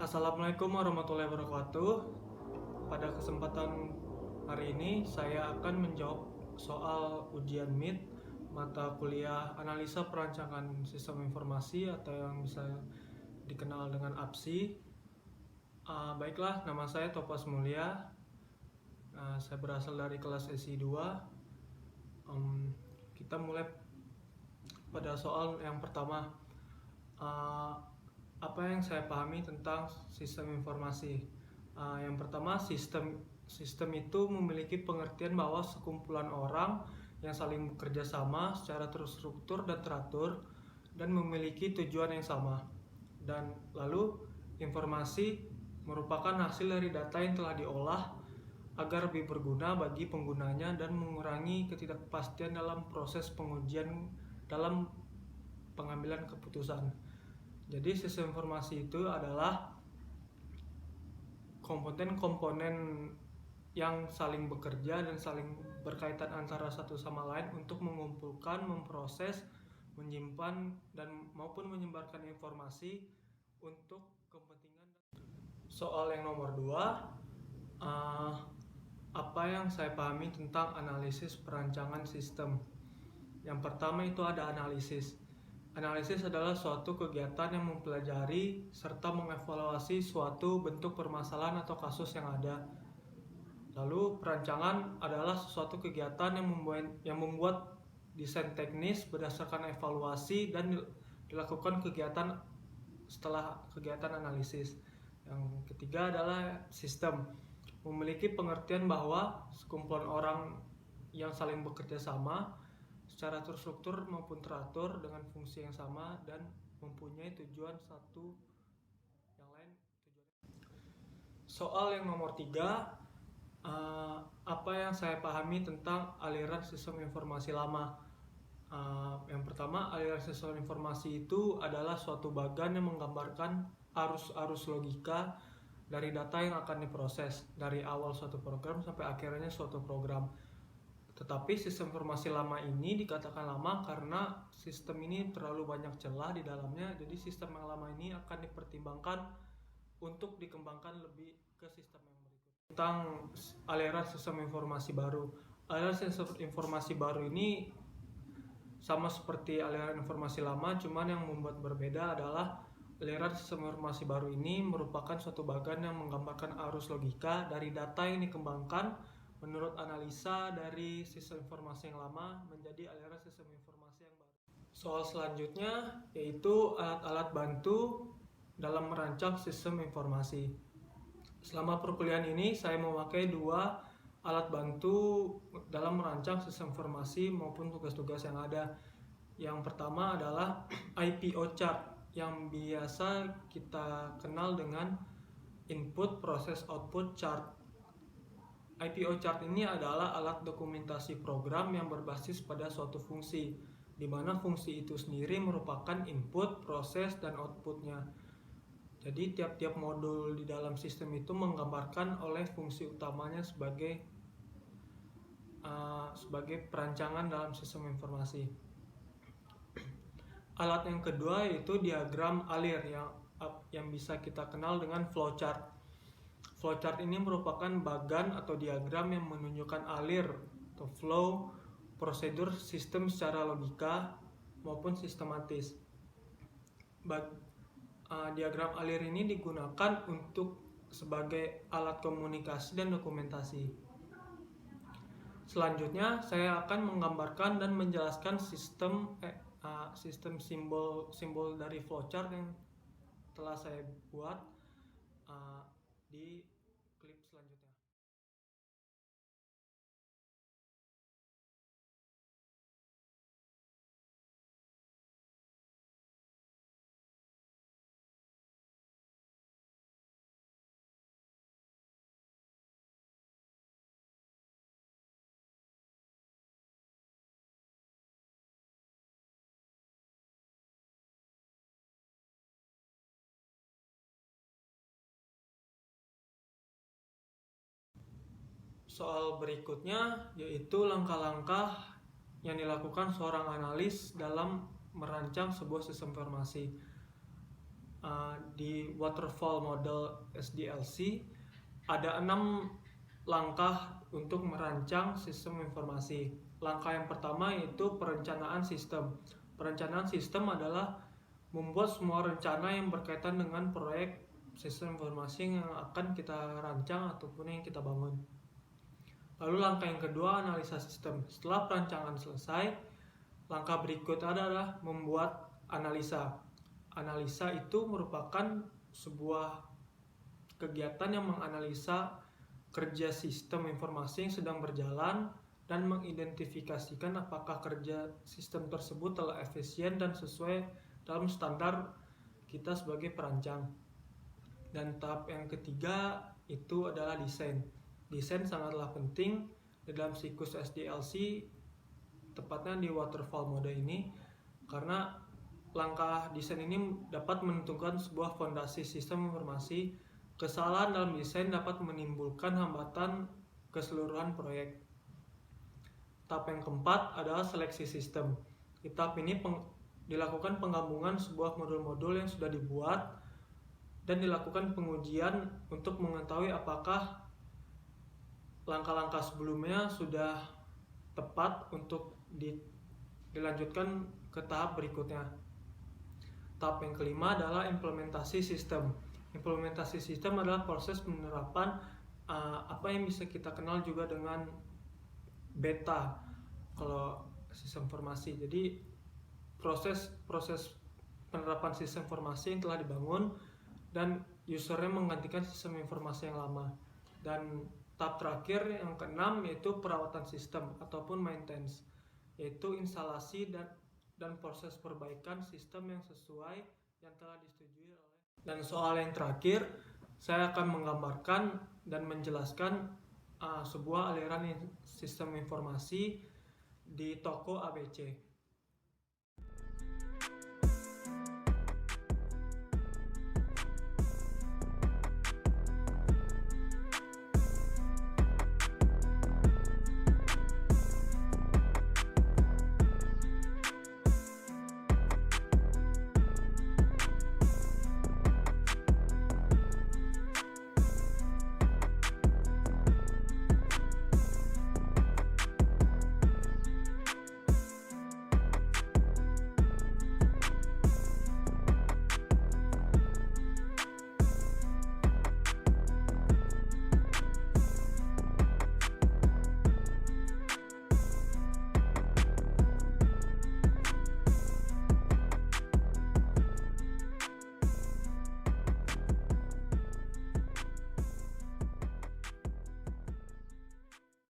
Assalamualaikum warahmatullahi wabarakatuh. Pada kesempatan hari ini saya akan menjawab soal ujian MIT mata kuliah Analisa Perancangan Sistem Informasi atau yang bisa dikenal dengan APSI. Baiklah, nama saya Topas Mulia. Saya berasal dari kelas SI 2. Kita mulai pada soal yang pertama. Apa yang saya pahami tentang sistem informasi? Yang pertama, sistem itu memiliki pengertian bahwa sekumpulan orang yang saling bekerja sama secara terstruktur dan teratur dan memiliki tujuan yang sama. Dan lalu informasi merupakan hasil dari data yang telah diolah agar lebih berguna bagi penggunanya dan mengurangi ketidakpastian dalam proses pengujian dalam pengambilan keputusan. Jadi sistem informasi itu adalah komponen-komponen yang saling bekerja dan saling berkaitan antara satu sama lain untuk mengumpulkan, memproses, menyimpan, dan maupun menyebarkan informasi untuk kepentingan. Soal yang nomor 2, apa yang saya pahami tentang analisis perancangan sistem? Yang pertama itu ada analisis. Analisis adalah suatu kegiatan yang mempelajari serta mengevaluasi suatu bentuk permasalahan atau kasus yang ada. Lalu perancangan adalah suatu kegiatan yang membuat desain teknis berdasarkan evaluasi dan dilakukan kegiatan setelah kegiatan analisis. Yang ketiga adalah sistem. Memiliki pengertian bahwa sekumpulan orang yang saling bekerja sama secara terstruktur maupun teratur dengan fungsi yang sama dan mempunyai tujuan satu yang lain. Soal yang nomor 3, apa yang saya pahami tentang aliran sistem informasi lama? Yang pertama, aliran sistem informasi itu adalah suatu bagan yang menggambarkan arus-arus logika dari data yang akan diproses dari awal suatu program sampai akhirnya suatu program. Tetapi sistem informasi lama ini dikatakan lama karena sistem ini terlalu banyak celah di dalamnya. Jadi sistem yang lama ini akan dipertimbangkan untuk dikembangkan lebih ke sistem yang berikut. Tentang aliran sistem informasi baru. Aliran sistem informasi baru ini sama seperti aliran informasi lama, cuman yang membuat berbeda adalah aliran sistem informasi baru ini merupakan suatu bagan yang menggambarkan arus logika dari data yang dikembangkan menurut analisa dari sistem informasi yang lama menjadi aliran sistem informasi yang baru. Soal selanjutnya yaitu alat-alat bantu dalam merancang sistem informasi. Selama perkuliahan ini saya memakai 2 alat bantu dalam merancang sistem informasi maupun tugas-tugas yang ada. Yang pertama adalah IPO chart yang biasa kita kenal dengan input process output chart. IPO chart ini adalah alat dokumentasi program yang berbasis pada suatu fungsi, di mana fungsi itu sendiri merupakan input, proses, dan outputnya. Jadi tiap-tiap modul di dalam sistem itu menggambarkan oleh fungsi utamanya sebagai perancangan dalam sistem informasi. Alat yang kedua yaitu diagram alir yang bisa kita kenal dengan flowchart. Flowchart ini merupakan bagan atau diagram yang menunjukkan alir atau flow prosedur sistem secara logika maupun sistematis. Diagram alir ini digunakan untuk sebagai alat komunikasi dan dokumentasi. Selanjutnya saya akan menggambarkan dan menjelaskan sistem simbol dari flowchart yang telah saya buat di klip selanjutnya. Soal berikutnya yaitu langkah-langkah yang dilakukan seorang analis dalam merancang sebuah sistem informasi. di waterfall model SDLC ada 6 langkah untuk merancang sistem informasi. Langkah yang pertama yaitu perencanaan sistem. Perencanaan sistem adalah membuat semua rencana yang berkaitan dengan proyek sistem informasi yang akan kita rancang ataupun yang kita bangun. Lalu langkah yang kedua, analisa sistem. Setelah perancangan selesai, langkah berikut adalah membuat analisa. Analisa itu merupakan sebuah kegiatan yang menganalisa kerja sistem informasi yang sedang berjalan dan mengidentifikasikan apakah kerja sistem tersebut telah efisien dan sesuai dalam standar kita sebagai perancang. Dan tahap yang ketiga itu adalah desain. Desain sangatlah penting di dalam siklus SDLC, tepatnya di waterfall mode ini, karena langkah desain ini dapat menentukan sebuah fondasi sistem informasi. Kesalahan dalam desain dapat menimbulkan hambatan keseluruhan proyek. Tahap yang keempat adalah seleksi sistem. Di tahap ini dilakukan penggabungan sebuah modul-modul yang sudah dibuat dan dilakukan pengujian untuk mengetahui apakah langkah-langkah sebelumnya sudah tepat untuk dilanjutkan ke tahap berikutnya. Tahap yang kelima adalah implementasi sistem. Implementasi sistem adalah proses penerapan apa yang bisa kita kenal juga dengan beta kalau sistem informasi. Jadi proses penerapan sistem informasi yang telah dibangun dan usernya menggantikan sistem informasi yang lama. Dan tahap terakhir yang keenam yaitu perawatan sistem ataupun maintenance, yaitu instalasi dan proses perbaikan sistem yang sesuai yang telah disetujui oleh. Dan soal yang terakhir, saya akan menggambarkan dan menjelaskan sebuah aliran sistem informasi di toko ABC.